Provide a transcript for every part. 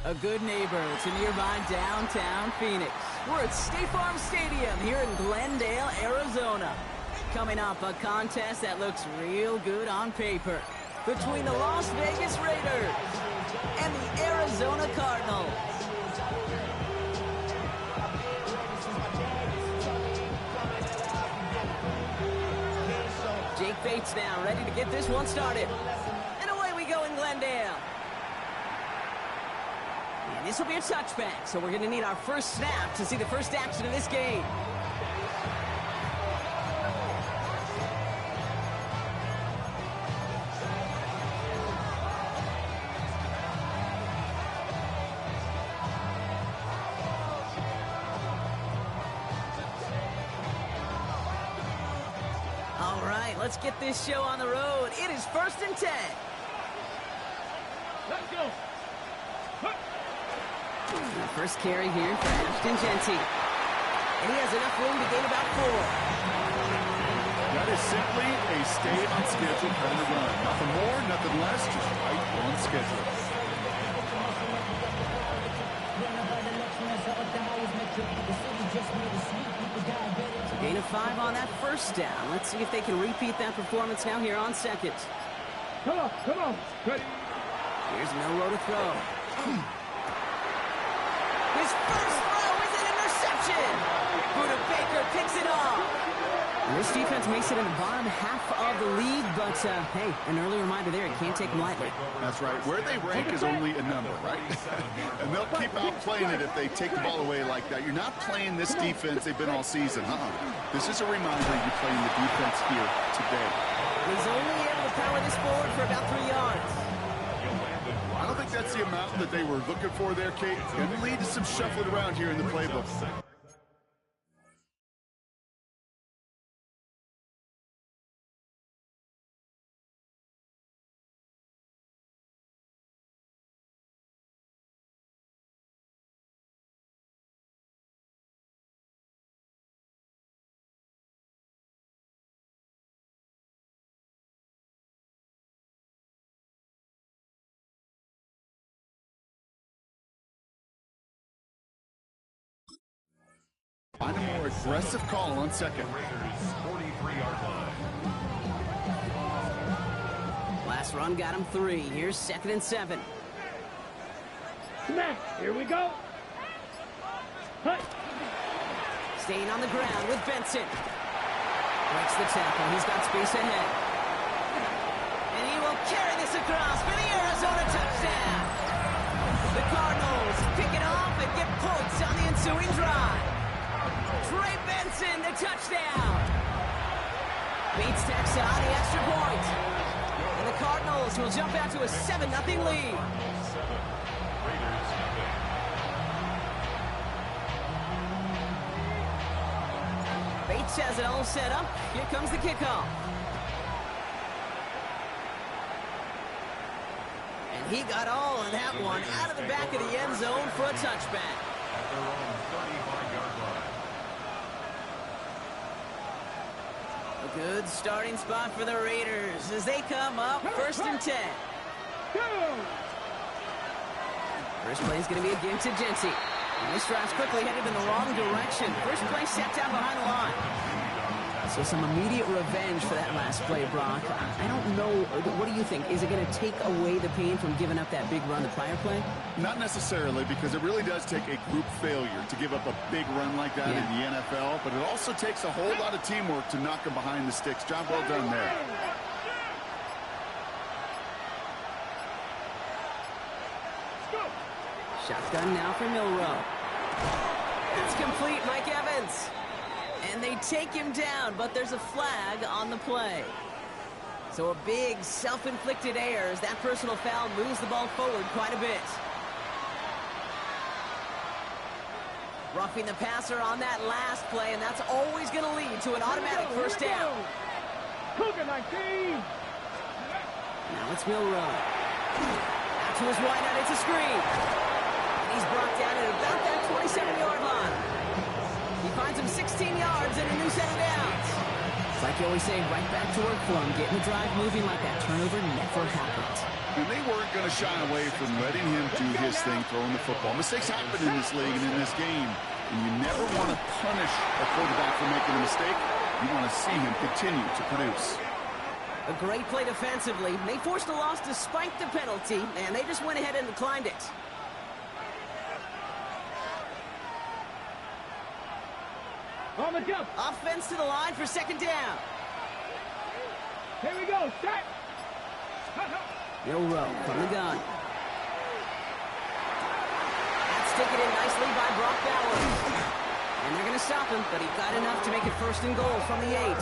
A good neighbor to nearby downtown Phoenix. We're at State Farm Stadium here in Glendale, Arizona. Coming up, a contest that looks real good on paper between the Las Vegas Raiders and the Arizona Cardinals. Jake Bates now ready to get this one started. And away we go in Glendale. And this will be a touchback, so we're going to need our first snap to see the first action of this game. All right, let's get this show on the road. It is 1st and 10. Let's go. The first carry here for Ashton Genty. And he has enough room to gain about 4. That is simply a stay on schedule kind of run. Nothing more, nothing less, just right on schedule. So gain of 5 on that first down. Let's see if they can repeat that performance now here on second. Come on. Ready. Here's Milroe to throw. His first throw is an interception. Buda Baker picks it off. And this defense may sit in the bottom half of the league, but hey, an early reminder there, it can't take them lightly. That's right. Where they rank is only a number, right? And they'll keep outplaying it if they take the ball away like that. You're not playing this defense they've been all season. This is a reminder you're playing the defense here today. He's only able to power this forward for about 3 yards. I don't think that's the amount that they were looking for there, Kate. Going to lead to some shuffling around here in the playbook. Find a more aggressive call on second. Last run got him 3. Here's 2nd and 7. Smack. Here we go. Hey. Staying on the ground with Benson. Breaks the tackle. He's got space ahead. And he will carry this across for the Arizona touchdown. The Cardinals pick it off and get points on the ensuing drive. Trey Benson, the touchdown. Beats Texas on the extra point. And the Cardinals will jump out to a 7-0 lead. Bates has it all set up. Here comes the kickoff. And he got all of that one out of the back of the end zone for a touchback. A good starting spot for the Raiders as they come up 1st and 10. First play is going to be a give to Genty. And this drive's quickly headed in the wrong direction. First play set down behind the line. So some immediate revenge for that last play, Brock. I don't know. What do you think? Is it going to take away the pain from giving up that big run the prior play? Not necessarily, because it really does take a group failure to give up a big run like that in the NFL, but it also takes a whole lot of teamwork to knock them behind the sticks. Job well done there. Shotgun now for Milroe. That's complete, Mike Evans. And they take him down, but there's a flag on the play. So a big self-inflicted error as that personal foul moves the ball forward quite a bit. Roughing the passer on that last play, and that's always going to lead to an automatic first down. Cougar 19. Now it's Milroe. Out to his wideout, it's a screen. And he's brought down at about that 27-yard line. He finds him 16 yards and a new set of downs. It's like you always say, right back to work for him, getting the drive moving like that turnover never happened. And they weren't going to shy away from letting him do his thing, throwing the football. Mistakes happen in this league and in this game. And you never want to punish a quarterback for making a mistake. You want to see him continue to produce. A great play defensively. They forced a loss despite the penalty, and they just went ahead and declined it. On the jump. Offense to the line for second down. Here we go. Start. Bill Rowe from the gun. That's taken in nicely by Brock Bowers. And they're going to stop him, but he got enough to make it 1st and goal from the 8.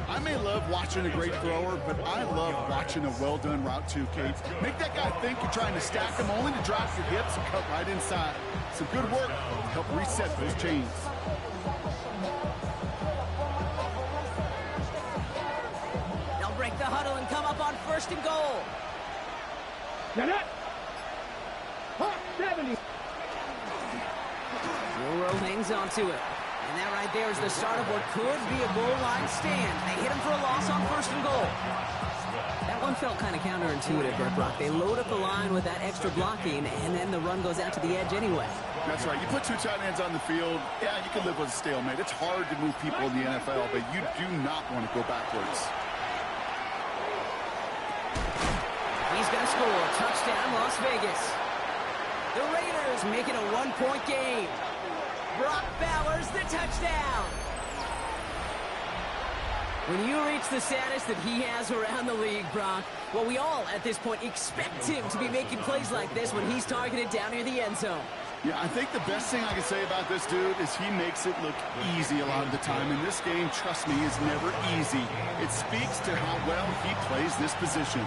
I may love watching a great thrower, but I love watching a well-done route too, Kate. Make that guy think you're trying to stack him, only to drop your hips and cut right inside. Some good work to help reset those chains. They'll break the huddle and come up on 1st and goal. Get it. Hot 70. Bill Rowe hangs on to it. And that right there is the start of what could be a goal line stand. They hit him for a loss on 1st and goal. That one felt kind of counterintuitive there, Brock. They load up the line with that extra blocking, and then the run goes out to the edge anyway. That's right. You put 2 tight ends on the field, yeah, you can live with a stalemate. It's hard to move people in the NFL, but you do not want to go backwards. He's going to score. Touchdown, Las Vegas. The Raiders make it a 1-point game. Brock Bowers, the touchdown. When you reach the status that he has around the league, Brock, well, we all, at this point, expect him to be making plays like this when he's targeted down near the end zone. Yeah, I think the best thing I can say about this dude is he makes it look easy a lot of the time. And this game, trust me, is never easy. It speaks to how well he plays this position.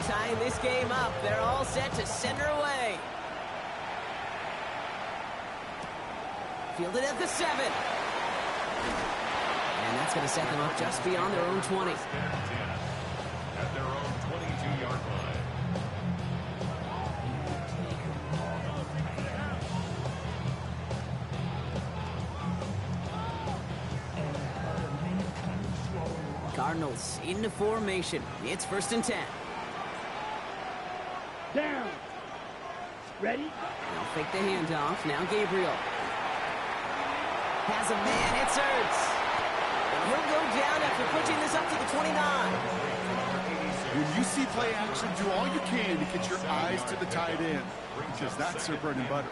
Tying this game up, they're all set to send her away. Fielded at the 7. And that's going to set them up just beyond their own 20. At their own 22-yard line. Cardinals into formation. It's 1st and 10. Down. Ready? They'll fake the handoff. Now Gabriel. Has a man. It's Ertz. And he'll go down after pushing this up to the 29. When you see play action, do all you can to get your eyes to the tight end, because that's their bread and butter.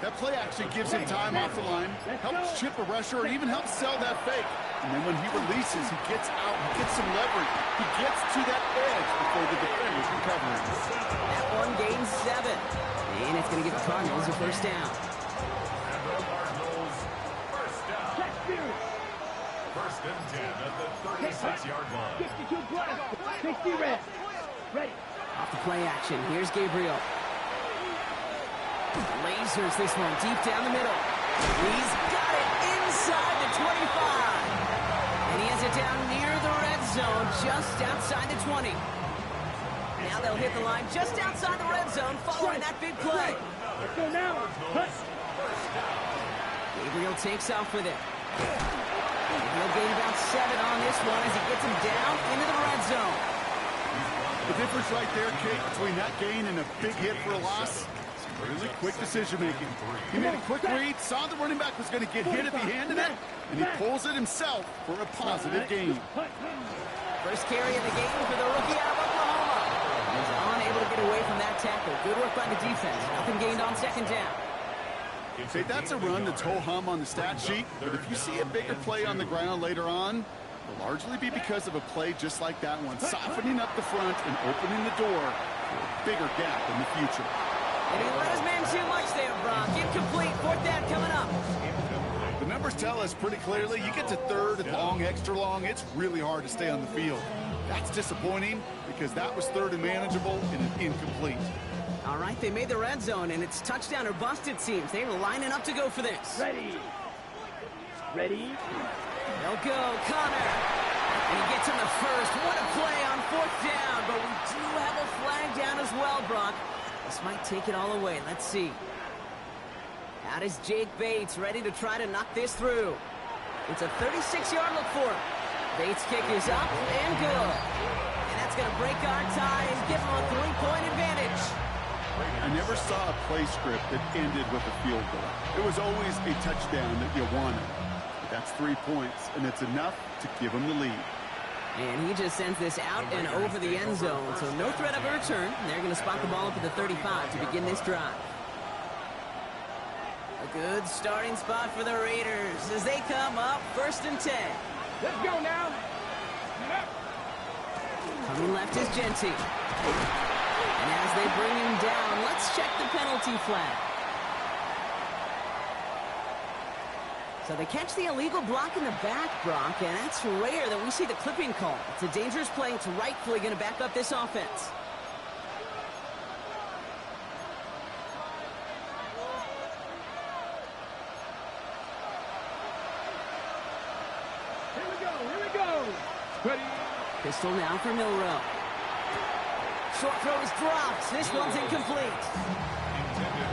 That play action gives him time off the line, helps chip a rusher, or even helps sell that fake. And then when he releases, he gets out, he gets some leverage. He gets to that edge before the defender's recovering. That one gains 7. And it's going to give the Cardinals a 1st down. And the Cardinals, 1st down. 1st and 10 at the 36-yard line. 62 black, 60 red. Ready. Off the play action. Here's Gabriel. Lasers this one deep down the middle. He's got it inside the 25. And he has it down near the red zone, just outside the 20. Now they'll hit the line just outside the red zone following that big play. Let's go now. Hut. Gabriel takes off with it. He'll gain about 7 on this one as he gets him down into the red zone. The difference right there, Kate, between that gain and a big hit for a loss, really quick decision-making. He made a quick read, saw the running back was going to get hit if he handed it, and he pulls it himself for a positive gain. First carry of the game for the rookie out of Oklahoma. He's unable to get away from that tackle. Good work by the defense. Nothing gained on 2nd down. Okay, that's a run that's ho-hum on the stat sheet, but if you see a bigger play on the ground later on, it'll largely be because of a play just like that one, softening up the front and opening the door for a bigger gap in the future. And he let his man too much there, Brock. Incomplete. 4th down coming up. The numbers tell us pretty clearly, you get to 3rd and long, extra long, it's really hard to stay on the field. That's disappointing because that was 3rd and manageable and an incomplete. All right, they made the red zone, and it's touchdown or bust, it seems. They were lining up to go for this. Ready. Ready. They'll go. Connor at And he gets him the first. What a play on 4th down. But we do have a flag down as well, Brock. This might take it all away. Let's see. Out is Jake Bates, ready to try to knock this through. It's a 36-yard look for him. Bates' kick is up and good. And that's going to break our tie and give him a 3-point advantage. I never saw a play script that ended with a field goal. It was always a touchdown that you wanted. But that's 3 points, and it's enough to give him the lead. And he just sends this out and over the end zone, so no threat of a return. They're going to spot the ball up at the 35 to begin this drive. A good starting spot for the Raiders as they come up 1st and 10. Let's go now. Coming left is Genty. And as they bring him down, let's check the penalty flag. So they catch the illegal block in the back, Brock, and that's rare that we see the clipping call. It's a dangerous play. It's rightfully going to back up this offense. Here we go. Ready. Pistol now for Milrow. Short throw is dropped. This one's incomplete.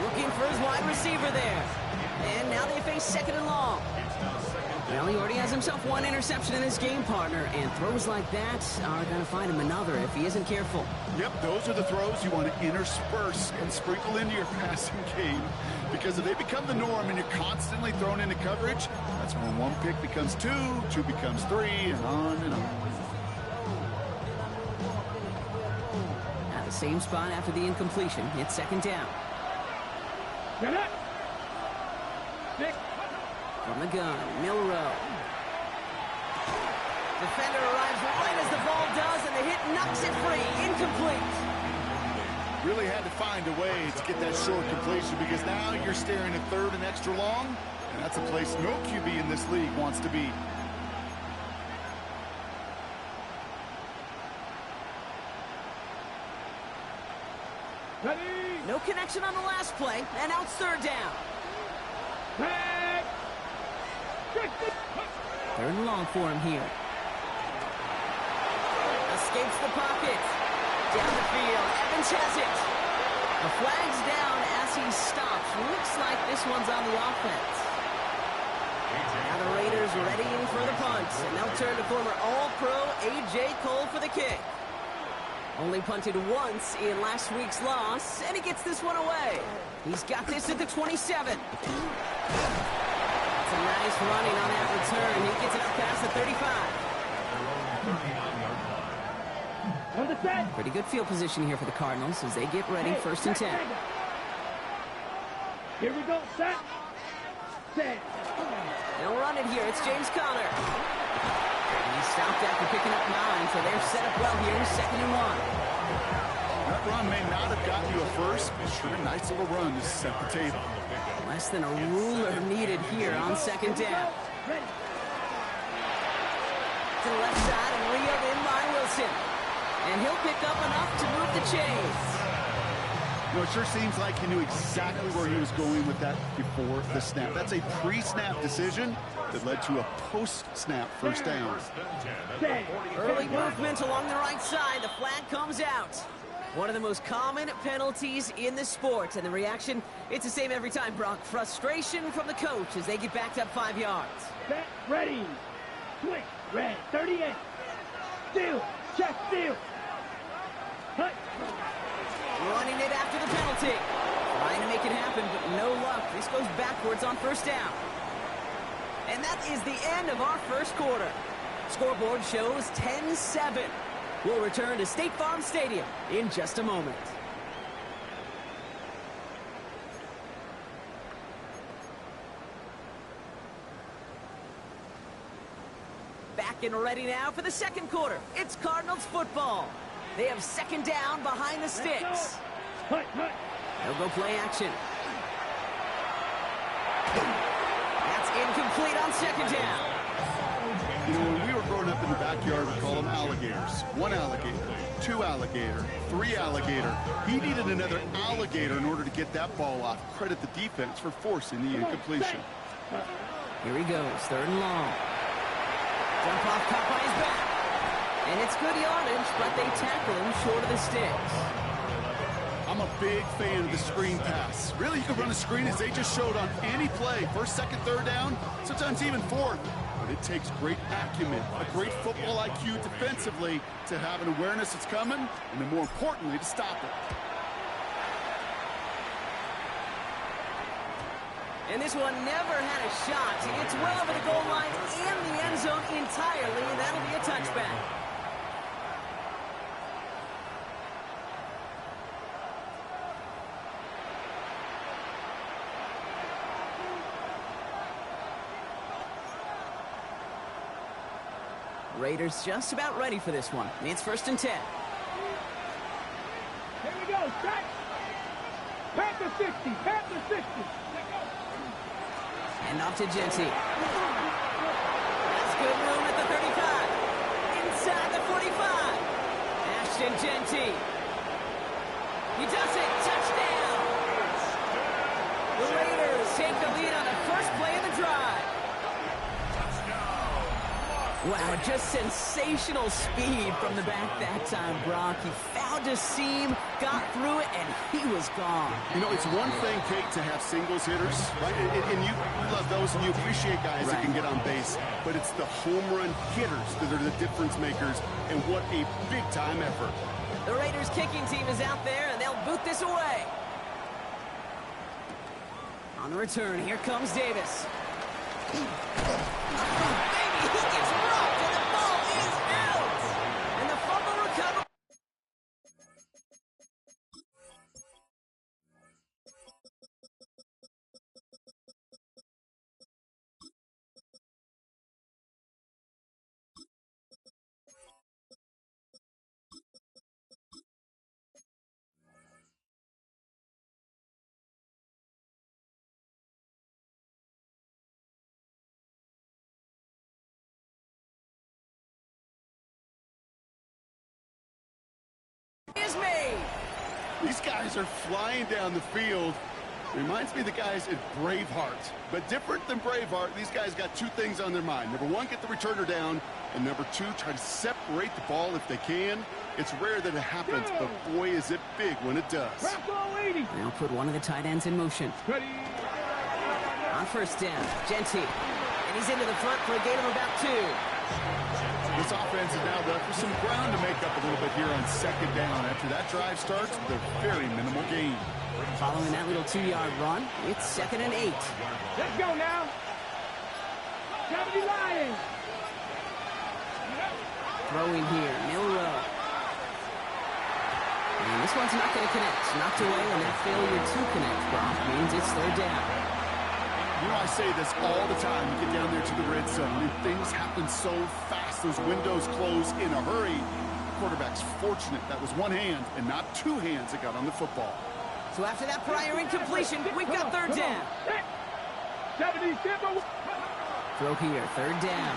Looking for his wide receiver there. And now they face 2nd and long. Well, he already has himself 1 interception in his game, partner, and throws like that are going to find him another if he isn't careful. Yep, those are the throws you want to intersperse and sprinkle into your passing game, because if they become the norm and you're constantly thrown into coverage, that's when 1 pick becomes 2, 2 becomes 3, and on and on. At the same spot after the incompletion, it's 2nd down. Get up. Nick. From the gun, Milrow. Defender arrives right as the ball does, and the hit knocks it free. Incomplete. Really had to find a way to get that short completion, because now you're staring at 3rd and extra long, and that's a place no QB in this league wants to be. Ready. No connection on the last play, and now it's 3rd down. Back. 3rd and long for him here. Escapes the pocket. Down the field. Evans has it. The flag's down as he stops. Looks like this one's on the offense. Now the Raiders readying for the punt, and they'll turn to former All-Pro A.J. Cole for the kick. Only punted once in last week's loss, and he gets this one away. He's got this at the 27. It's a nice running on that return. He gets it up past the 35. On the set. Pretty good field position here for the Cardinals as they get ready 1st and 10. Here we go. Set. Set. They'll run it here. It's James Conner. And he stopped after picking up 9, so they're set up well here. 2nd and 1. That run may not have gotten you a first, but sure, a nice little run to set the table. Less than a ruler needed here on 2nd down. Ready. To the left side and reeled in by Wilson. And he'll pick up enough to move the chains. You know, it sure seems like he knew exactly where he was going with that before the snap. That's a pre-snap decision that led to a post-snap 1st down. Early movement along the right side. The flag comes out. One of the most common penalties in the sport. And the reaction, it's the same every time, Brock. Frustration from the coach as they get backed up 5 yards. Set. Ready. Switch. Red. 38. Steal. Check. Steal. Hut. Running it after the penalty. Trying to make it happen, but no luck. This goes backwards on 1st down. And that is the end of our 1st quarter. Scoreboard shows 10-7. We'll return to State Farm Stadium in just a moment. Back and ready now for the 2nd quarter. It's Cardinals football. They have 2nd down behind the sticks. Hut. Hut. They'll go play action. That's incomplete on 2nd down. You know, when we were growing up in the backyard, we call them alligators. 1 alligator, 2 alligator, 3 alligator. He needed another alligator in order to get that ball off. Credit the defense for forcing the incompletion. Here he goes, 3rd and long. Jump off, caught by his back. And it's good yardage, but they tackle him short of the sticks. I'm a big fan of the screen pass. Really, you can run a screen as they just showed on any play. First, second, third down, sometimes even fourth. But it takes great acumen, a great football IQ defensively to have an awareness it's coming, and then more importantly, to stop it. And this one never had a shot. It's well over the goal line and the end zone entirely, and that'll be a touchback. Raiders just about ready for this one. It's 1st and 10. Here we go, set. Panther 60, Panther 60. And off to Genty. That's good room at the 35. Inside the 45. Ashton Genty. He does it. Touchdown. The Raiders take the lead on the first play of the drive. Wow, just sensational speed from the back that time, Brock. He found a seam, got through it, and he was gone. You know, it's one thing, Kate, to have singles hitters, right? And you love those, and you appreciate guys that can get on base. But it's the home run hitters that are the difference makers, and what a big-time effort. The Raiders kicking team is out there, and they'll boot this away. On the return, here comes Davis. He gets rocked, and the ball is out. And the fumble recovery. Is made. These guys are flying down the field. Reminds me of the guys at Braveheart. But different than Braveheart, these guys got two things on their mind. Number one, get the returner down. And number two, try to separate the ball if they can. It's rare that it happens, but boy, is it big when it does. They'll put one of the tight ends in motion. Ready. On 1st down, Genty. And he's into the front for a gain of about 2. This offense is now left with some ground to make up a little bit here on 2nd down. After that drive starts with a very minimal gain. Following that little 2-yard run, it's 2nd and 8. Let's go now. 70 Lions. Throwing here, Milrow. And this one's not going to connect. Knocked away, and that failure to connect, Brock, means it's 3rd down. You know, I say this all the time. You get down there to the red zone, and things happen so fast. Those windows close in a hurry. The quarterback's fortunate that was one hand and not two hands that got on the football. So after that prior incompletion, we've got 3rd down. 70 Simba. Throw here, 3rd down.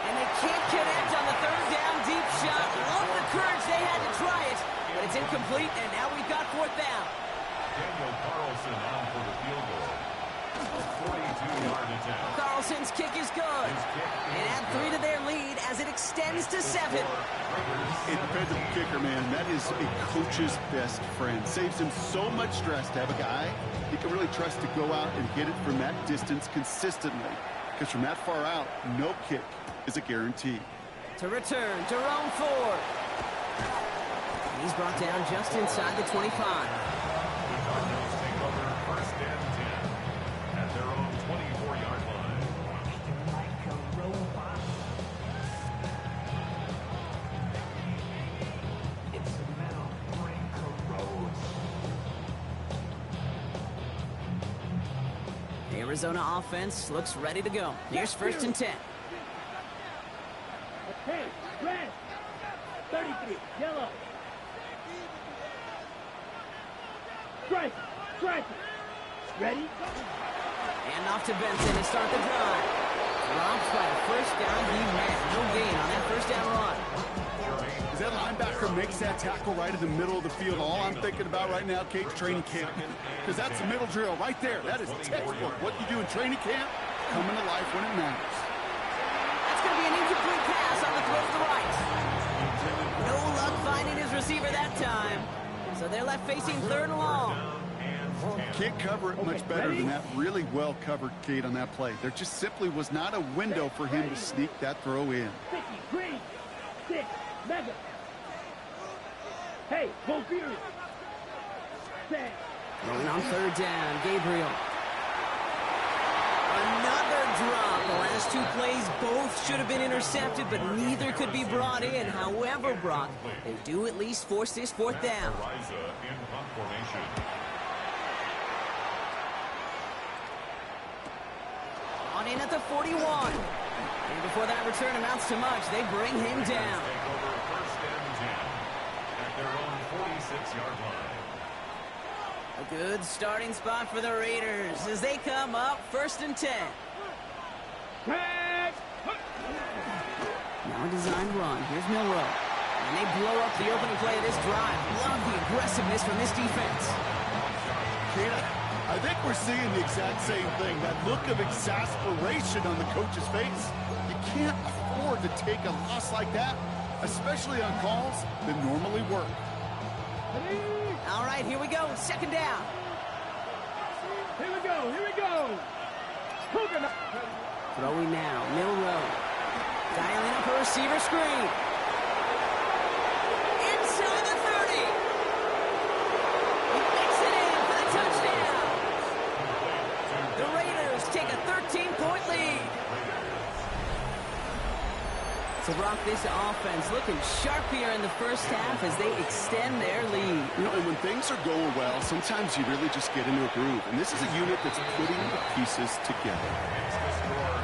And they can't connect on the 3rd down deep shot. Love the courage they had to try it, but it's incomplete, and now we've got 4th down. Daniel Carlson on for the field goal. A 42-yard attempt. Carlson's kick is good. And add 3 to their lead as it extends to 7. A dependable kicker, man, that is a coach's best friend. Saves him so much stress to have a guy he can really trust to go out and hit it from that distance consistently. Because from that far out, no kick is a guarantee. To return, Jerome Ford. He's brought down just inside the 25. Cardinals take over 1st and 10 at their own 24-yard line. The Arizona offense looks ready to go. Here's 1st and 10. Okay, red. 33, yellow. Strike, strike. Ready? And off to Benson to start the drive. Drops by the 1st down he had. No gain on that 1st down run. As that linebacker makes that tackle right in the middle of the field, all I'm thinking about right now, Kate, training camp. Because that's the middle drill right there. That is textbook. What you do in training camp, coming to life when it matters. That's going to be an incomplete receiver that time. So they're left facing third and long. Can't cover it much better than that. Really well covered, Kate, on that play. There just simply was not a window for him to sneak that throw in. Green, 6, mega. Hey, go Fury. Going on third down, Gabriel. Another drop. The last two plays both should have been intercepted, but neither could be brought in. However, Brock, they do at least force this fourth down. On in at the 41. And before that return amounts to much, they bring him down. A good starting spot for the Raiders as they come up first and 10. Now a designed run. Here's Milrow. And they blow up the opening play of this drive. Love the aggressiveness from this defense. I think we're seeing the exact same thing. That look of exasperation on the coach's face. You can't afford to take a loss like that, especially on calls that normally work. All right, here we go. Second down. Here we go. Throwing now, Milrow. Dialing up a receiver screen. Inside the 30. He makes it in for the touchdown. The Raiders take a 13-point lead. So, Brock, this offense looking sharp here in the first half as they extend their lead. You know, and when things are going well, sometimes you really just get into a groove. And this is a unit that's putting the pieces together.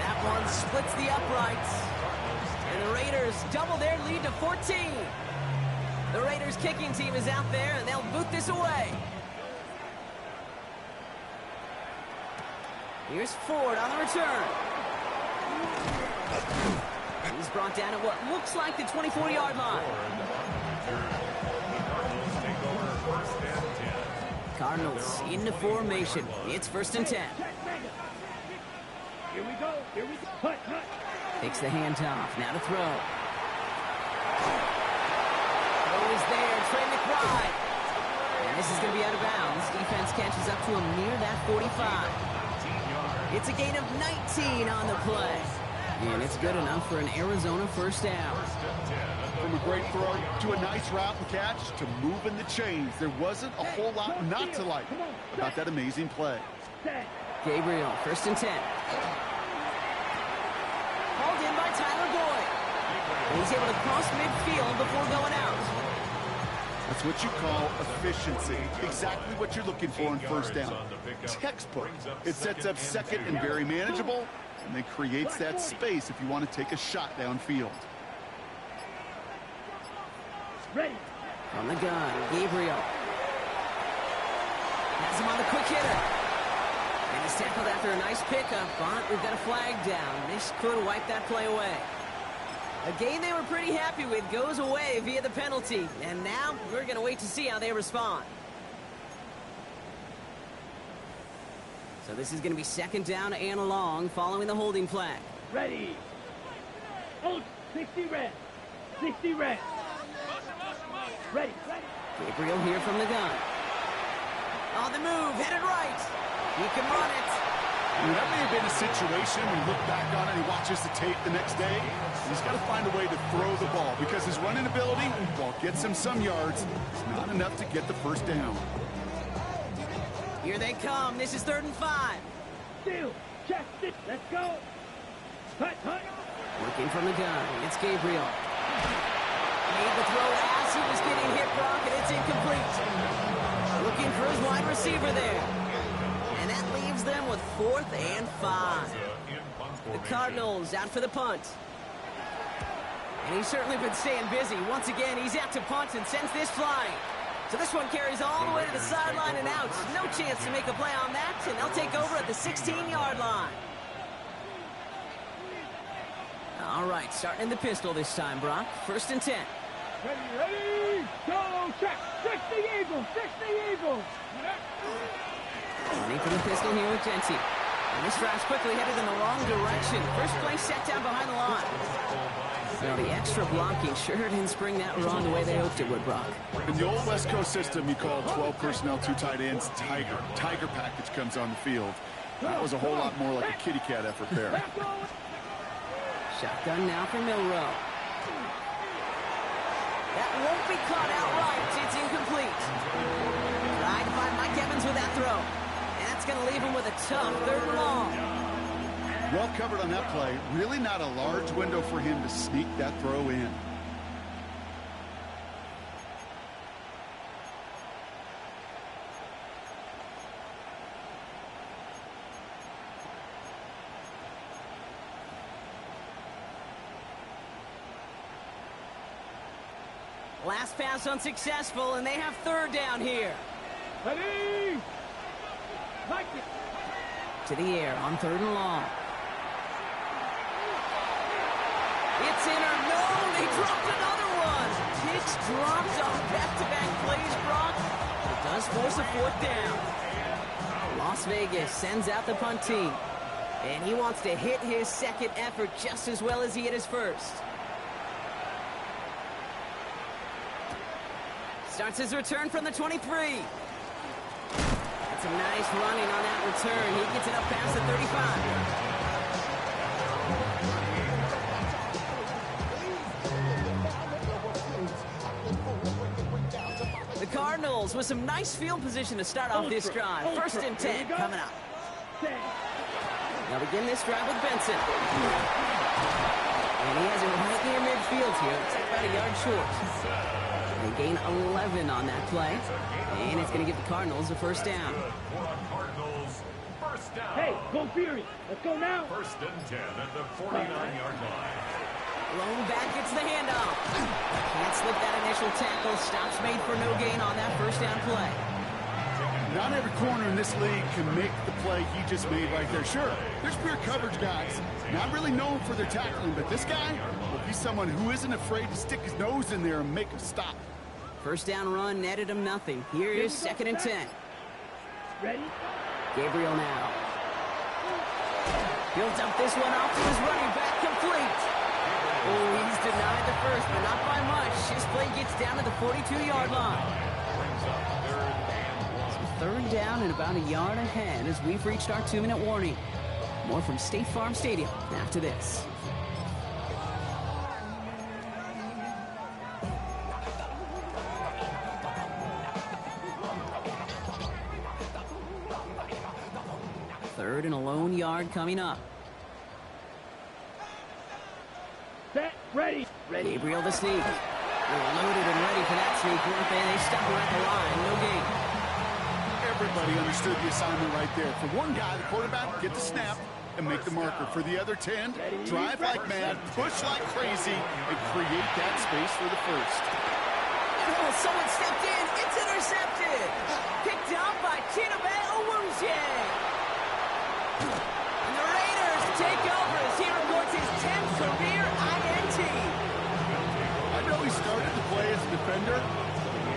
That one splits the uprights. And the Raiders double their lead to 14. The Raiders kicking team is out there, and they'll boot this away. Here's Ford on the return. He's brought down at what looks like the 24-yard line. Cardinals into formation. It's first and 10. Here we go. Hut. Takes the handoff. Now to throw. Throw is there. Trey McBride. And this is going to be out of bounds. Defense catches up to him near that 45. It's a gain of 19 on the play. And it's good enough for an Arizona first down. From a great throw to a nice route and catch to moving the chains. There wasn't a whole lot not to like about that amazing play. Gabriel, first and 10. Called in by Tyler Boyd. And he's able to cross midfield before going out. That's what you call efficiency. Exactly what you're looking for on first down. Textbook. It sets up second and very manageable, and then creates that space if you want to take a shot downfield. Ready. On the gun, Gabriel. Has him on the quick hitter. And he's tackled after a nice pickup, but we've got a flag down. This could wipe that play away. A game they were pretty happy with goes away via the penalty. And now we're going to wait to see how they respond. So this is going to be second down and long following the holding flag. Ready. Hold. 60 red. 60 red. Ready. Gabriel here from the gun. On the move, headed right. He can run it. That may have been a situation when you look back on it and he watches the tape the next day. He's got to find a way to throw the ball because his running ability, while it gets him some yards, is not enough to get the first down. Here they come. This is 3rd and 5. Steal. Check it. Let's go. Hut. Working from the gun. It's Gabriel. Made the throw as he was getting hit, Brock, and it's incomplete. Looking for his wide receiver there. And that leaves them with 4th and 5. The Cardinals out for the punt. And he's certainly been staying busy. Once again, he's out to punt and sends this flying. So this one carries all the way to the sideline and out. No chance to make a play on that, and they'll take over at the 16-yard line. All right, starting in the pistol this time, Brock. 1st and 10. Ready. Go. Check. 60 Eagles. 60 Eagles. Running from the pistol here with Genty. And this drive's quickly headed in the wrong direction. First play set down behind the line. Now, the extra blocking sure didn't spring that run the way they hoped it would, Brock. In the old West Coast system, you call 12 personnel, 2 tight ends, Tiger. Tiger package comes on the field. That was a whole lot more like a kitty cat effort there. Shotgun now for Milrow. That won't be caught outright. It's incomplete. Tried to find Mike Evans with that throw. And that's going to leave him with a tough 3rd and long. Well covered on that play. Really not a large window for him to sneak that throw in. Last pass unsuccessful, and they have 3rd down here. Ready? Like it. To the air on 3rd and long. It's in or no, they dropped another one. Pitch drops on back-to-back plays, Brock. It does force a 4th down. Las Vegas sends out the punt team. And he wants to hit his 2nd effort just as well as he hit his 1st. Starts his return from the 23. That's a nice running on that return. He gets it up past the 35. The Cardinals with some nice field position to start off this drive. 1st and 10 coming up. They'll begin this drive with Benson. And he has it right near midfield here. It's like about a yard short. They gain 11 on that play. And it's going to give the Cardinals a 1st down. Hey, go Fury. Let's go now. 1st and 10 at the 49-yard line. Lone back gets the handoff. Can't slip that initial tackle. Stops made for no gain on that 1st down play. Not every corner in this league can make the play he just made right there. Sure, there's pure coverage guys, not really known for their tackling, but this guy, well, he's someone who isn't afraid to stick his nose in there and make a stop. 1st down run netted him nothing. Here is 2nd and 10. Ready? Gabriel now. He'll dump this one off to his running back, complete. Oh, he's denied the 1st, but not by much. His play gets down to the 42-yard line. So 3rd down and about a yard ahead as we've reached our 2-minute warning. More from State Farm Stadium after this. Third and a lone yard coming up. Set, ready. Gabriel the sneak. They're loaded and ready for that sneak, weren't they? They stop him at the line. No gain. Everybody understood the assignment right there. For one guy, the quarterback, get the snap and make the marker. For the other 10, drive like mad, push like crazy, and create that space for the 1st. Oh, someone stepped in. It's intercepted. Picked up by Chidobe Owuzie. And the Raiders take over as he records his 10th career INT. I know he started to play as a defender.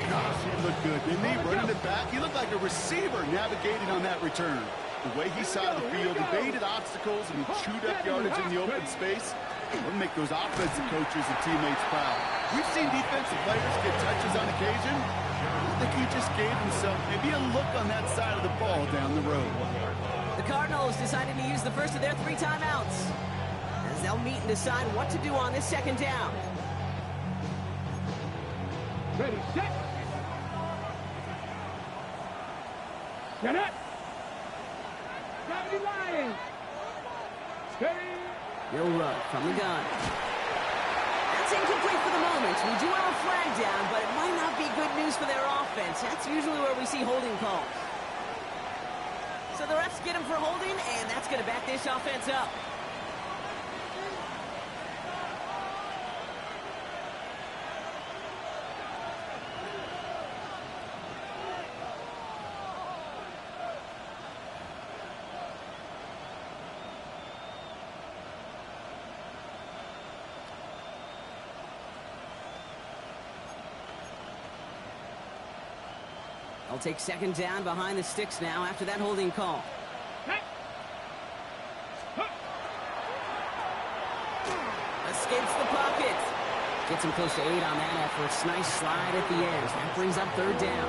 Gosh, he looked good, didn't he? Running it back, he looked like a receiver navigating on that return. The way he saw the field, he baited obstacles, and he chewed up yardage in the open space. It'll make those offensive coaches and teammates proud. We've seen defensive players get touches on occasion. I think he just gave himself maybe a look on that side of the ball down the road. The Cardinals decided to use the first of their 3 timeouts as they'll meet and decide what to do on this 2nd down. Ready, set. Set up. Gravity Lions. Steady. He'll run from the gun. That's incomplete for the moment. We do have a flag down, but it might not be good news for their offense. That's usually where we see holding calls. So the refs get him for holding, and that's going to back this offense up. They'll take 2nd down behind the sticks now after that holding call. escapes the pocket. Gets him close to 8 on that effort. Nice slide at the edge. That brings up third down.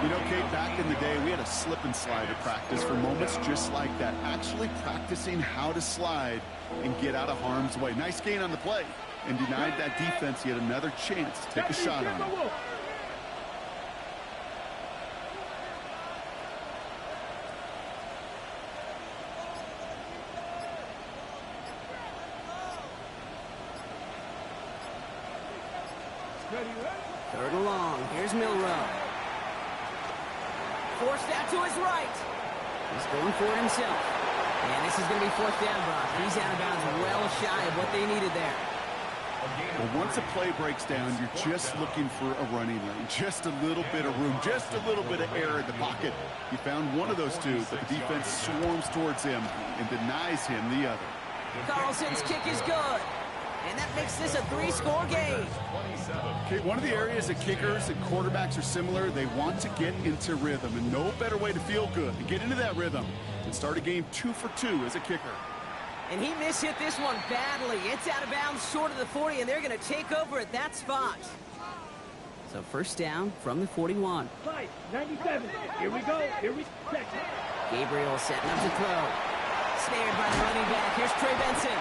You know, Kate, back in the day, we had a slip and slide at practice for moments just like that. Actually practicing how to slide and get out of harm's way. Nice gain on the play. And denied that defense yet another chance to take a shot on him. Third and long. Here's Milrow. Forced out to his right. He's going for it himself. And this is going to be fourth down, Brock. He's out of bounds well shy of what they needed there. Well, once a play breaks down, you're just looking for a running lane. Just a little bit of room, just a little bit of air in the pocket. He found one of those two, but the defense swarms towards him and denies him the other. Carlson's kick is good. And that makes this a 3-score game. Okay, one of the areas that kickers and quarterbacks are similar, they want to get into rhythm, and no better way to feel good than get into that rhythm and start a game 2 for 2 as a kicker. And he mishit this one badly. It's out of bounds short of the 40, and they're going to take over at that spot. So first down from the 41. 97. Here we go. Here we go. Gabriel setting up to throw. Snared by the running back. Here's Trey Benson.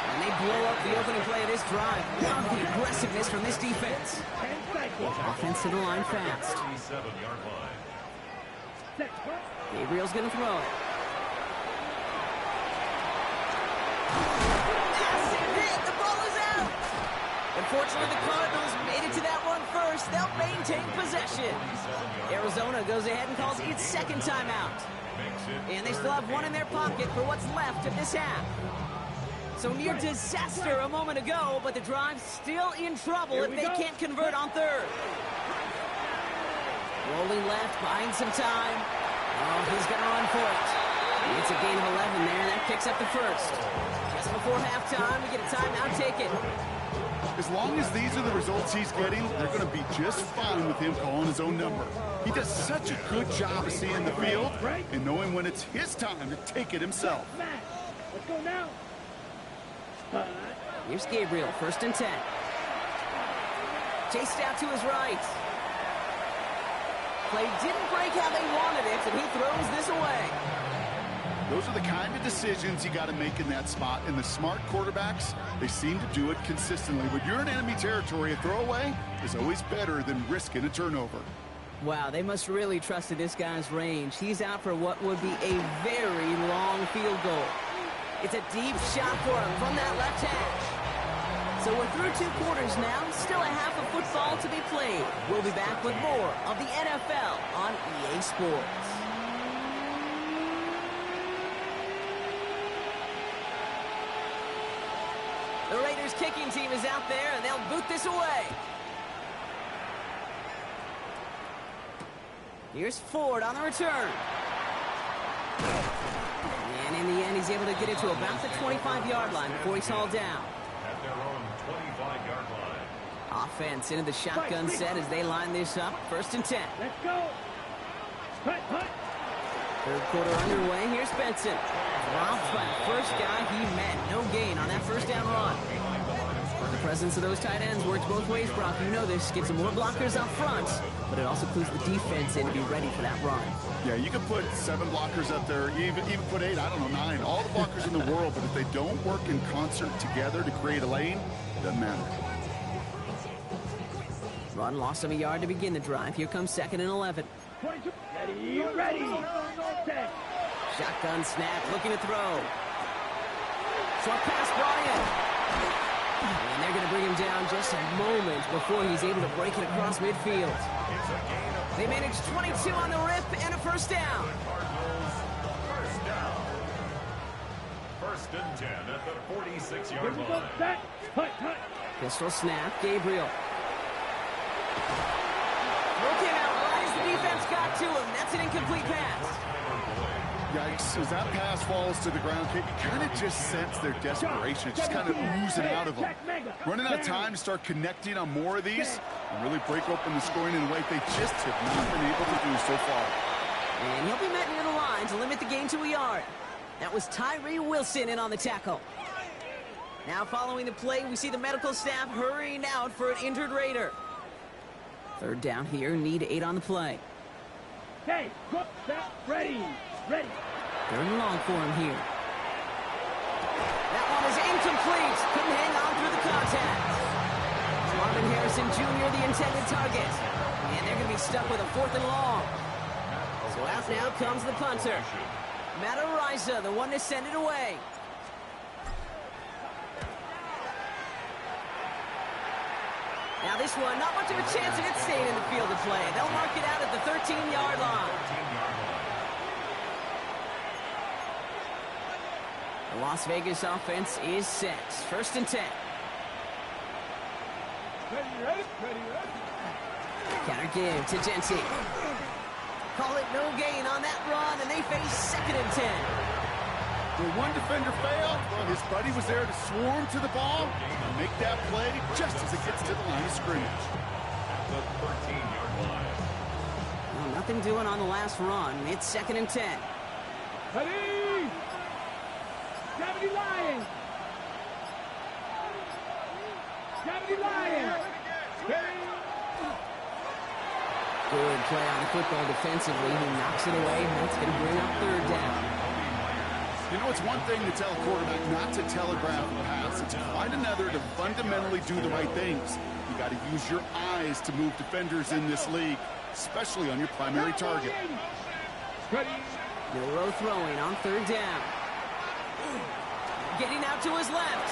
And they blow up the opening play of this drive. Love the aggressiveness from this defense. Offense to the line fast. Gabriel's going to throw it. The ball is out. Unfortunately, the Cardinals made it to that one first. They'll maintain possession. Arizona goes ahead and calls its second timeout. And they still have one in their pocket for what's left of this half. So near disaster a moment ago, but the drive's still in trouble if they can't convert on third. Rolling left, buying some time. Oh, he's going to run for it. It's a gain of 11 there, and that picks up the first. Just before halftime, we get a timeout taken. As long as these are the results he's getting, they're going to be just fine with him calling his own number. He does such a good job of seeing the field and knowing when it's his time to take it himself. Let's go now. Here's Gabriel, first and 10. Chased out to his right. Play didn't break how they wanted it, and he throws this away. Those are the kind of decisions you got to make in that spot. And the smart quarterbacks, they seem to do it consistently. When you're in enemy territory, a throwaway is always better than risking a turnover. Wow, they must really trust in this guy's range. He's out for what would be a very long field goal. It's a deep shot for him from that left hash. So we're through 2 quarters now. Still a half of football to be played. We'll be back with more of the NFL on EA Sports. The Raiders kicking team is out there, and they'll boot this away. Here's Ford on the return. And in the end, he's able to get it to about the 25-yard line before he's hauled down. At their own 25-yard line. Offense into the shotgun set as they line this up. First and 10. Let's go. Hut. Third quarter underway. Here's Benson. Dropped by the first guy he met. No gain on that first down run. The presence of those tight ends works both ways, Brock. You know this. Get some more blockers up front, but it also clues the defense in to be ready for that run. Yeah, you can put 7 blockers up there, even put 8, I don't know, 9. All the blockers in the world, but if they don't work in concert together to create a lane, it doesn't matter. Run lost of a yard to begin the drive. Here comes 2nd and 11. 22. Ready. Set. Shotgun snap, looking to throw. Short pass brought in. And they're going to bring him down just a moment before he's able to break it across midfield. They managed 22 on the rip and a first down. First down. First and 10 at the 46-yard Here we go. line. Set. Hut. Pistol snap, Gabriel. Looking out wide as the defense got to him. That's an incomplete pass. Yikes, as that pass falls to the ground, you kind of just sense their desperation, just kind of oozing out of them. Running out of time to start connecting on more of these and really break open the scoring in a way they just have not been able to do so far. And he'll be met near the line to limit the gain to a yard. That was Tyree Wilson in on the tackle. Now following the play, we see the medical staff hurrying out for an injured Raider. Third down here, need 8 on the play. Hey, go, set, ready, ready. Third and long for him here. That one is incomplete. Couldn't hang on through the contact. Marvin Harrison Jr., the intended target. And they're going to be stuck with a 4th and long. So out now comes the punter. Matt Ariza, the one to send it away. Now this one, not much of a chance of it staying in the field of play. They'll mark it out at the 13-yard line. The Las Vegas offense is set. 1st and 10. Ready, ready, ready, ready. Counter give to Jency. Call it no gain on that run, and they face 2nd and 10. When one defender failed, his buddy was there to swarm to the ball and make that play just as it gets to the line of scrimmage. At the 13-yard line. Well, nothing doing on the last run. It's 2nd and 10. Ready! Gravity Lions! Gravity Lions! Ready! Good play on the football defensively. He knocks it away. That's going to bring up 3rd down. You know, it's one thing to tell a quarterback not to telegraph a pass. It's quite another to fundamentally do the right things. You got to use your eyes to move defenders in this league, especially on your primary target. Ready! Milrow throwing on 3rd down. Getting out to his left.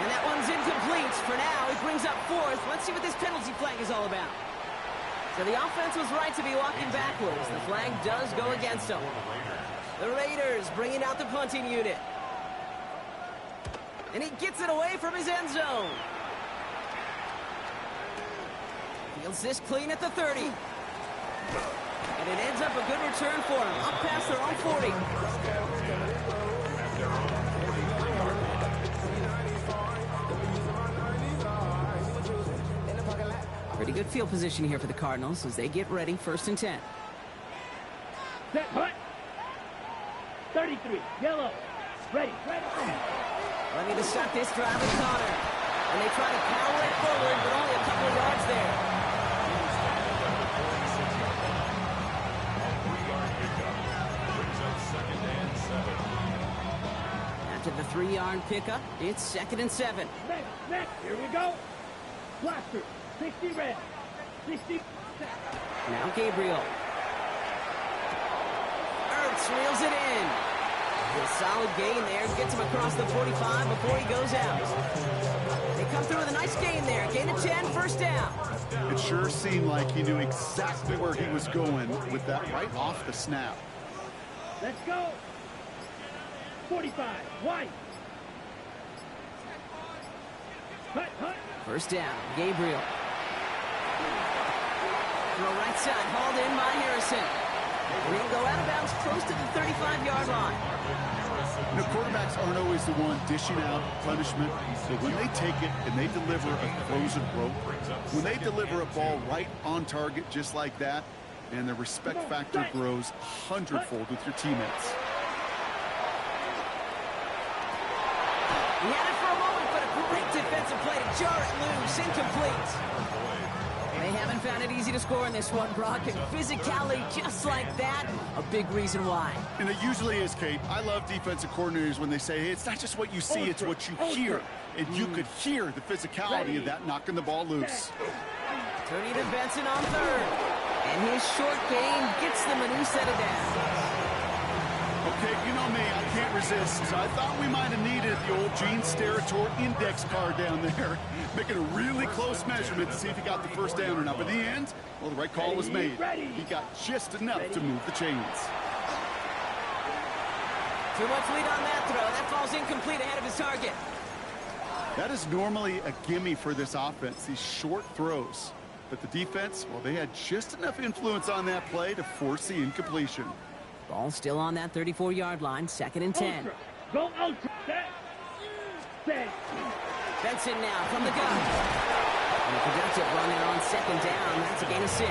And that one's incomplete. For now, he brings up 4th. Let's see what this penalty flag is all about. So the offense was right to be walking backwards. The flag does go against them. The Raiders bringing out the punting unit. And he gets it away from his end zone. Fields this clean at the 30. And it ends up a good return for him. Up past their own 40. Pretty good field position here for the Cardinals as they get ready. 1st and 10. Set, hut! 33, yellow. Ready, ready. Looking to stop this drive with Connor. And they try to power it forward, but only a couple of yards there. After the 3-yard pickup, it's 2nd and 7. Next, here we go. Blaster, 60 red. 60. Now Gabriel. Ertz reels it in. A solid gain there. Gets him across the 45 before he goes out. They come through with a nice gain there. Gain of 10, 1st down. It sure seemed like he knew exactly where he was going with that right off the snap. Let's go. 45, white. Hut, hut. 1st down, Gabriel. Throw right side, hauled in by Harrison. He'll go out of bounds close to the 35-yard line. You know, quarterbacks aren't always the one dishing out punishment, but when they take it and they deliver a frozen rope, when they deliver a ball right on target just like that, and the respect factor grows 100-fold with your teammates. He had it for a moment, but a great defensive play to jar it loose, incomplete. They haven't found it easy to score in this one, Brock, and physicality just like that, a big reason why. And it usually is, Kate. I love defensive coordinators when they say, hey, it's not just what you see, it's what you hear. And you could hear the physicality of that knocking the ball loose. Turning to Benson on 3rd. And his short gain gets them a new set of downs. Okay, you know me, I can't resist. So I thought we might have needed the old Gene Steratore index card down there, making a really close measurement to see if he got the 1st down or not. But in the end, well, the right call was made. He got just enough to move the chains. Too much lead on that throw. That falls incomplete ahead of his target. That is normally a gimme for this offense, these short throws. But the defense, well, they had just enough influence on that play to force the incompletion. Ball still on that 34-yard line, 2nd and 10. Ultra. Go ultra. Set. Benson now from the gun. And a productive run there on 2nd down. That's a gain of 6.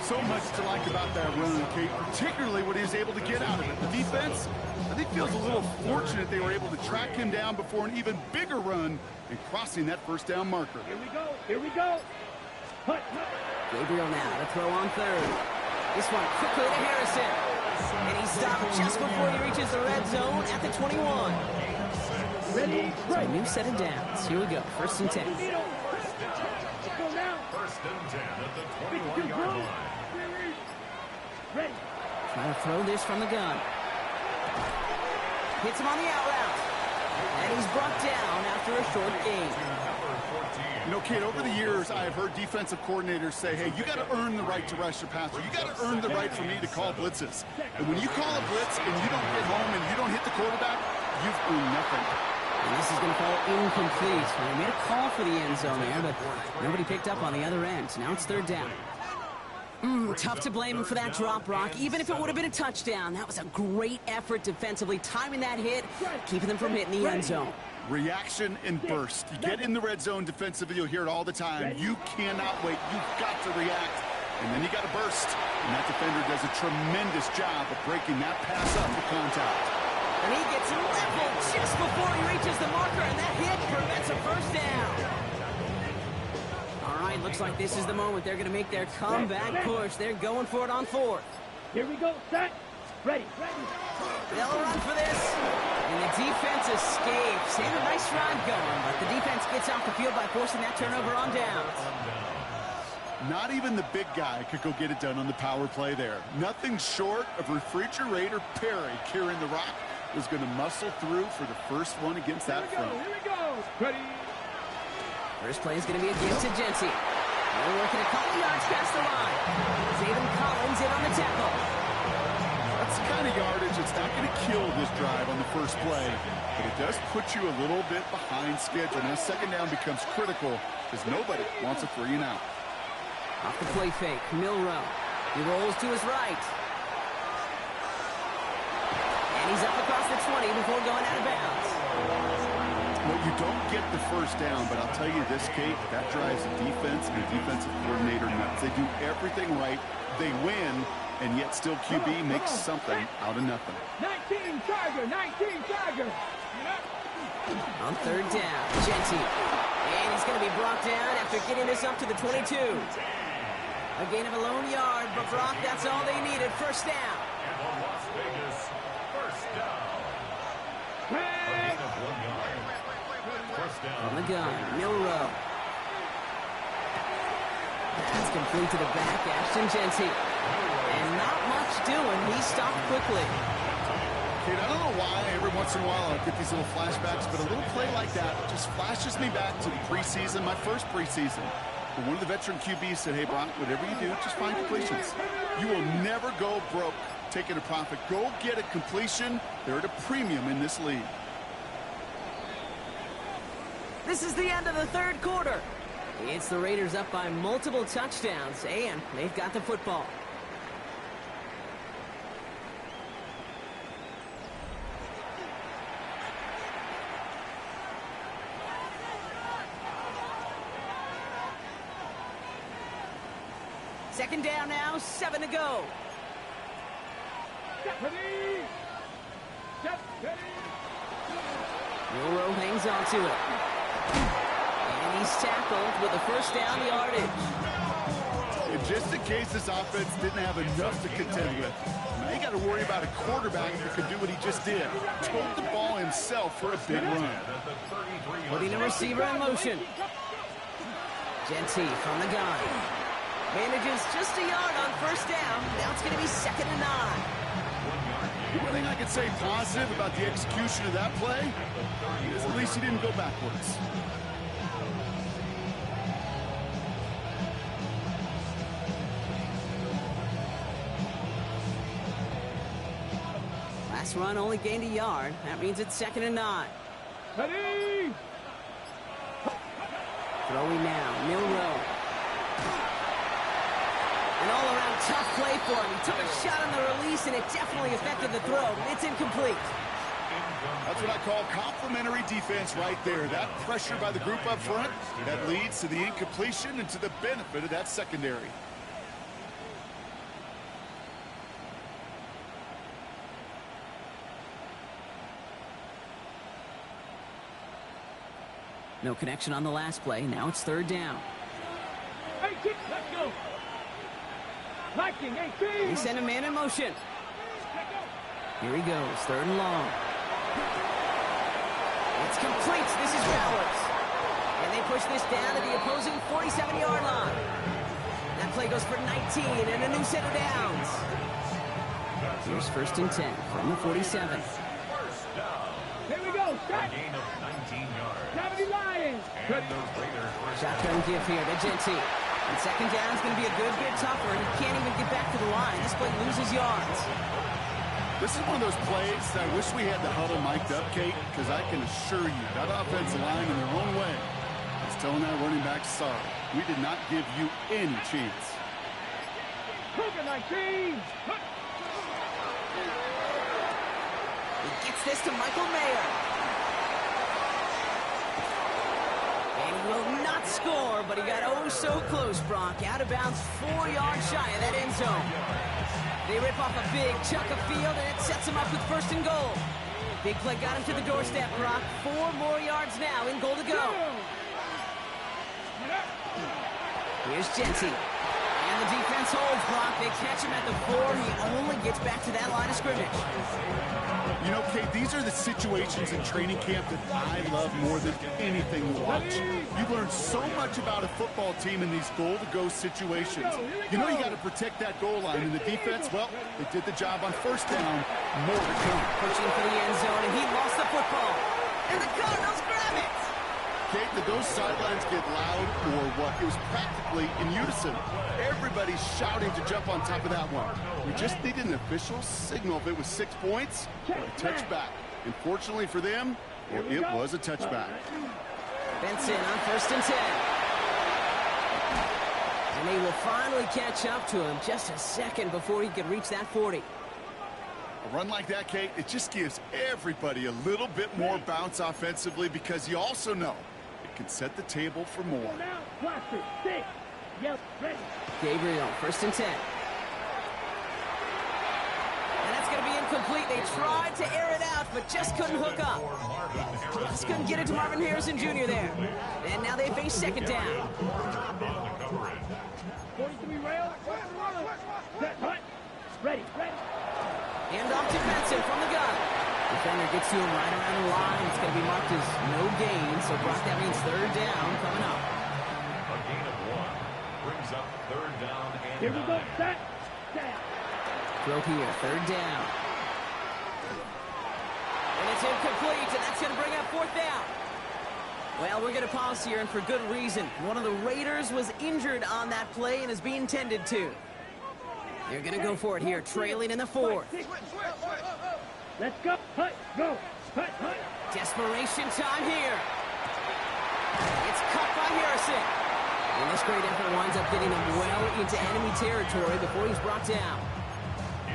So much to like about that run, Kate, particularly what he was able to get out of it. The defense, I think, feels a little fortunate they were able to track him down before an even bigger run and crossing that first down marker. Here we go. Here we go. Hut. Gabriel now to throw on third. This one quickly to Harrison. And he stopped just before he reaches the red zone at the 21. Ready, So a new set of downs. Here we go. First and 10. Let's go now. First and 10 at the 21-yard line. Ready. Trying to throw this from the gun. Hits him on the out route. And he's brought down after a short gain. You know, Kate, over the years, I have heard defensive coordinators say, hey, you got to earn the right to rush your passer. You got to earn the right for me to call blitzes. And when you call a blitz and you don't get home and you don't hit the quarterback, you've earned nothing. And this is going to fall incomplete. Well, they made a call for the end zone there, but nobody picked up on the other end. Now it's third down. Tough to blame him for that drop, Brock. Even if it would have been a touchdown, that was a great effort defensively, timing that hit, keeping them from hitting the end zone. Reaction and burst. You get in the red zone defensively, you'll hear it all the time. You cannot wait. You've got to react. And then you got to burst. And that defender does a tremendous job of breaking that pass up for contact. And he gets leveled just before he reaches the marker, and that hit prevents a first down. All right, looks like this is the moment they're going to make their comeback push. They're going for it on fourth. Here we go. Set. Ready. They'll run for this. And the defense escapes. They had a nice ride going, but the defense gets off the field by forcing that turnover on downs. Not even the big guy could go get it done on the power play there. Nothing short of Refrigerator Perry carrying the rock was going to muscle through for the first one against that front. Here we go. Ready. First play is going to be a gift to Jency. They're working a couple yards past the line. Zayden Collins in on the tackle. That's the kind of yardage that's not going to kill this drive on the first play, but it does put you a little bit behind schedule. Now second down becomes critical because nobody wants a 3 and out. Off the play fake, Milrow. He rolls to his right. And he's up across the 20 before going out of bounds. Well, you don't get the first down, but I'll tell you this, Kate, that drives the defense and the defensive coordinator nuts. They do everything right. They win, and yet still QB makes something out of nothing. 19 Charger. 19 Charger. On third down, Jency. And he's going to be brought down after getting this up to the 22. A gain of a lone yard, but Brock, that's all they needed. First down. And the Las Vegas first down. A gain of 1 yard. First down. On the gun, Milrow. That's complete to the back, Ashton Jency. And not much doing. He stopped quickly. Kate, I don't know why every once in a while I get these little flashbacks, but a little play like that just flashes me back to the preseason, my first preseason. But one of the veteran QBs said, hey, Brock, whatever you do, just find completions. You will never go broke taking a profit. Go get a completion. They're at a premium in this league. This is the end of the third quarter. It's the Raiders up by multiple touchdowns, and they've got the football. Second down now, 7 to go. Ready. Milrow hangs on to it. And he's tackled with a first down yardage. And just in case this offense didn't have enough to contend with, now you got to worry about a quarterback that could do what he just did. Tote the ball himself for a big run. Putting a receiver in motion. Jency from the gun. Manages just a yard on first down. Now it's going to be 2nd and 9. The one thing I could say positive about the execution of that play is at least he didn't go backwards. Last run only gained a yard. That means it's 2nd and 9. Ready. Throwing now, Milrow. An all-around tough play for him. He took a shot on the release, and it definitely affected the throw. It's incomplete. That's what I call complimentary defense right there. That pressure by the group up front, that leads to the incompletion and to the benefit of that secondary. No connection on the last play. Now it's third down. Hey, kick, let's go. Liking, hey, They send a man in motion. Here he goes, third and long. It's complete. This is Bowers. And they push this down to the opposing 47-yard line. That play goes for 19 and a new set of downs. Here's first and 10 from the 47. Here we go, shot. Gain of 19 yards. Gravity Lions. And the Raiders first down. Shotgun give here to Genty. And second down is going to be a good bit tougher. He can't even get back to the line. This play loses yards. This is one of those plays that I wish we had the huddle mic'd up, Kate, because I can assure you that offensive line in their own way is telling that running back, sorry, we did not give you any chance. Cougar 19. He gets this to Michael Mayer. And he will not score, but he got oh so close, Brock. Out of bounds 4 yards shy of that end zone. They rip off a big chunk of field, and it sets him up with first and goal. Big play got him to the doorstep, Brock. 4 more yards now in goal to go. Here's Genty. And the defense holds, Brock. They catch him at the 4. He only gets back to that line of scrimmage. You know, Kate, these are the situations in training camp that I love more than anything to watch. You learn so much about a football team in these goal-to-go situations. You know you got to protect that goal line, and the defense, well, they did the job on first down. More to come. Pushing for the end zone, and he lost the football. And the Cardinals grab it! Kate, did those sidelines get loud or what? It was practically in unison. Everybody's shouting to jump on top of that one. We just needed an official signal if it was 6 points or a touchback. Unfortunately for them, well, it was a touchback. Benson on first and 10. And they will finally catch up to him just a second before he could reach that 40. A run like that, Kate, it just gives everybody a little bit more bounce offensively because you also know it can set the table for more. Blaster, 6. Yep, ready. Gabriel, first and 10. And that's going to be incomplete. They tried to air it out, but just couldn't hook up. Just couldn't get it to Marvin Harrison Jr. there. And now they face second down. 43 rail. Set, hut. Ready, ready. Hand off to Benson from the gun. Defender gets to him right around the line. It's going to be marked as no gain. So, Brock, that means third down coming up. A gain of 1 brings up third down and Here we go. 9. Set. Down. Throw here, third down. And it's incomplete, and that's going to bring up fourth down. Well, we're going to pause here, and for good reason. One of the Raiders was injured on that play and is being tended to. They're going to go for it here, trailing in the 4th. Let's go. Hut, go. Hut, hut. Desperation time here. It's cut by Harrison. And this great effort winds up getting him well into enemy territory before he's brought down.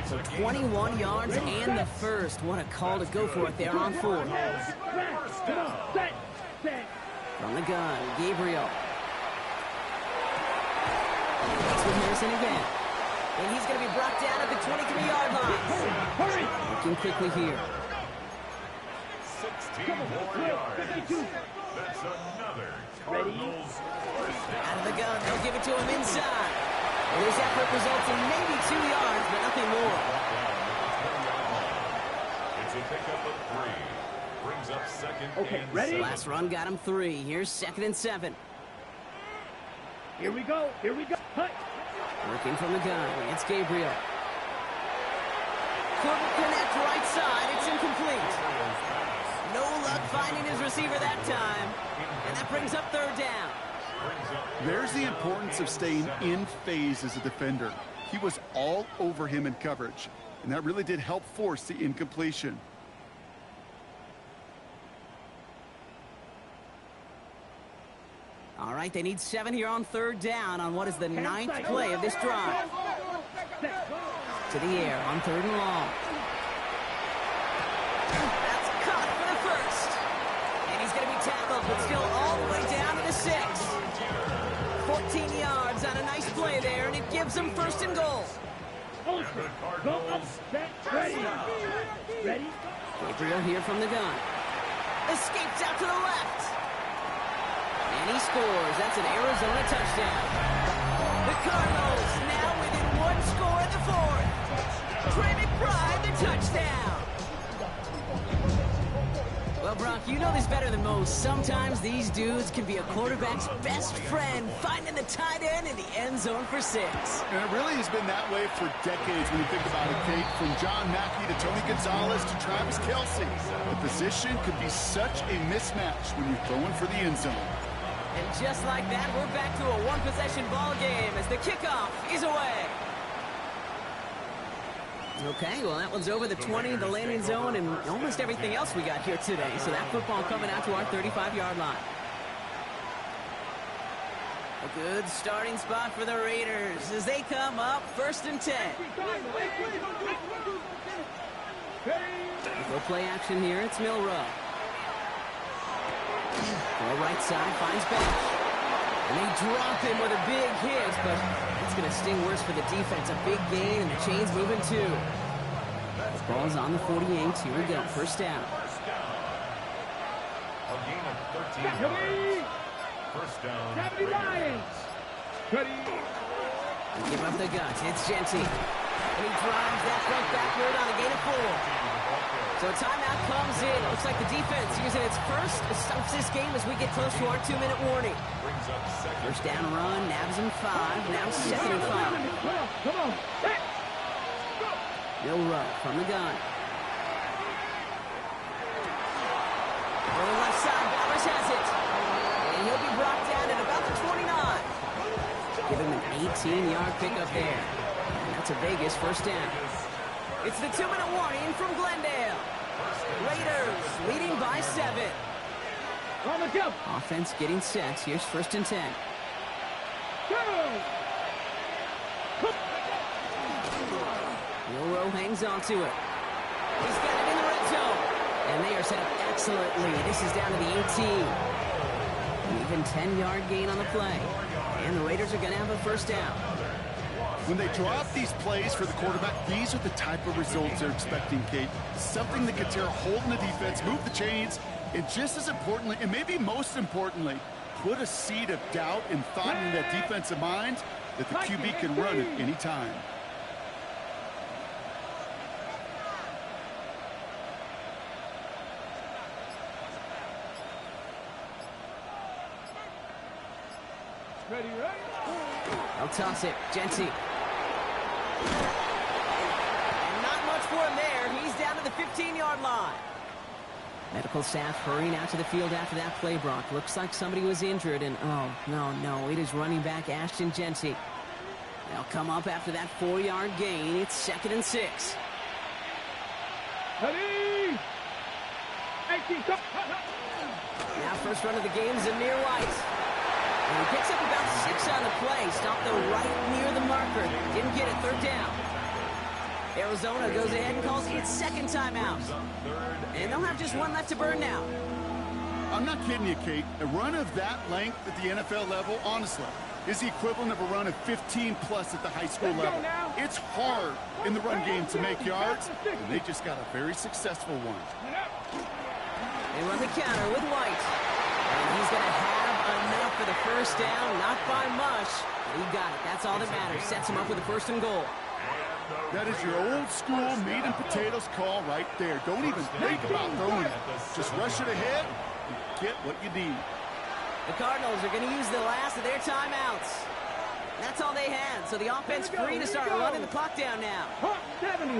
So 21 yards and the first. What a call to go for it there on 4. Come on, set, set. From the gun, Gabriel. It's with Harrison again. And he's going to be brought down at the 23-yard line. Hurry. Looking quickly here. 16 more yards. That's another Cardinals first down. Out of the gun, they'll give it to him inside. And his effort results in maybe 2 yards, but nothing more. It's a pickup of 3. Brings up second Okay, and ready? 7. Last run got him 3. Here's second and 7. Here we go. Here we go. Hut. Working from the gun. It's Gabriel. Couldn't connect right side. It's incomplete. No luck finding his receiver that time. And that brings up third down. There's the importance of staying in phase as a defender. He was all over him in coverage, and that really did help force the incompletion. All right, they need 7 here on third down on what is the 9th play of this drive. To the air on third and long. That's caught for the first. And he's going to be tackled, but still all the way down to the 6. 14 yards on a nice play there, and it gives them first and goal. Go up, set, ready. Ready. Gabriel here from the gun. Escapes out to the left. And he scores. That's an Arizona touchdown. The Cardinals now within one score in the fourth. Trey McBride, the touchdown. Well, Brock, you know this better than most. Sometimes these dudes can be a quarterback's best friend, finding the tight end in the end zone for 6. And it really has been that way for decades when you think about it, Kate. From John Mackey to Tony Gonzalez to Travis Kelce. The position could be such a mismatch when you're throwing for the end zone. And just like that, we're back to a one-possession ball game as the kickoff is away. Okay, well, that one's over the 20, the landing zone, and almost everything else we got here today. So that football coming out to our 35-yard line. A good starting spot for the Raiders as they come up 1st and 10. We'll play action here. It's Milrow. Ball right side, finds Bench. And they drop him with a big hit, but it's going to sting worse for the defense. A big gain, and the chain's moving too. The ball's on the 48. Here we go. First down. A gain of 13 yards. First down. Raiders. Ready. Give up the guts. It's Genty. And he drives that front backward on a gain of 4. So a timeout comes in. Looks like the defense using its first of this game as we get close to our 2-minute warning. First down run, nabs him 5. Now 2nd and 5. Come on. Milrow from the gun. On the left side, Bowers has it. And he'll be brought down at about the 29. Give him an 18-yard pickup there. And that's a Vegas first down. It's the 2-minute warning from Glendale. Raiders leading by 7. On the jump. Offense getting set. Here's 1st and 10. Milrow hangs on to it. He's got it in the red zone. And they are set up excellently. This is down to the 18. An even 10-yard gain on the play. And the Raiders are going to have a first down. When they drop these plays for the quarterback, these are the type of results they're expecting, Kate. Something that can tear a hole in the defense, move the chains, and just as importantly, and maybe most importantly, put a seed of doubt and thought in that defensive mind that the QB can run at any time. Ready. They'll toss it. Genty. And not much for him there. He's down to the 15-yard line. Medical staff hurrying out to the field after that play, Brock. Looks like somebody was injured, and oh, no. It is running back Ashton Genty. They'll come up after that 4-yard gain. It's 2nd and 6. Ready. Now first run of the game, Zamir White. And he picks up about 6 on the play. Stopped though right near the marker. Didn't get it. 3rd down. Arizona goes ahead and calls its 2nd timeout. And they'll have just 1 left to burn now. I'm not kidding you, Kate. A run of that length at the NFL level, honestly, is the equivalent of a run of 15-plus at the high school level. It's hard in the run game to make yards, and they just got a very successful one. They run the counter with White. And he's going to have enough for the first down, not by much. But he got it. That's all that matters. Sets him up with a 1st and goal. That is your old school meat and potatoes call right there. Don't even think about throwing it. Just rush it ahead and get what you need. The Cardinals are going to use the last of their timeouts. That's all they had. So the offense free to start running the clock down now.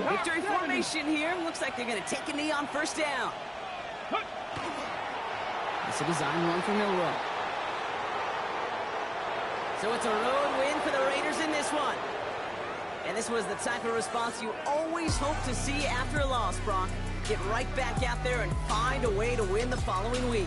Victory formation here. Looks like they're going to take a knee on 1st down. It's a design run for Milrow. So it's a road win for the Raiders in this one. And this was the type of response you always hope to see after a loss, Brock. Get right back out there and find a way to win the following week.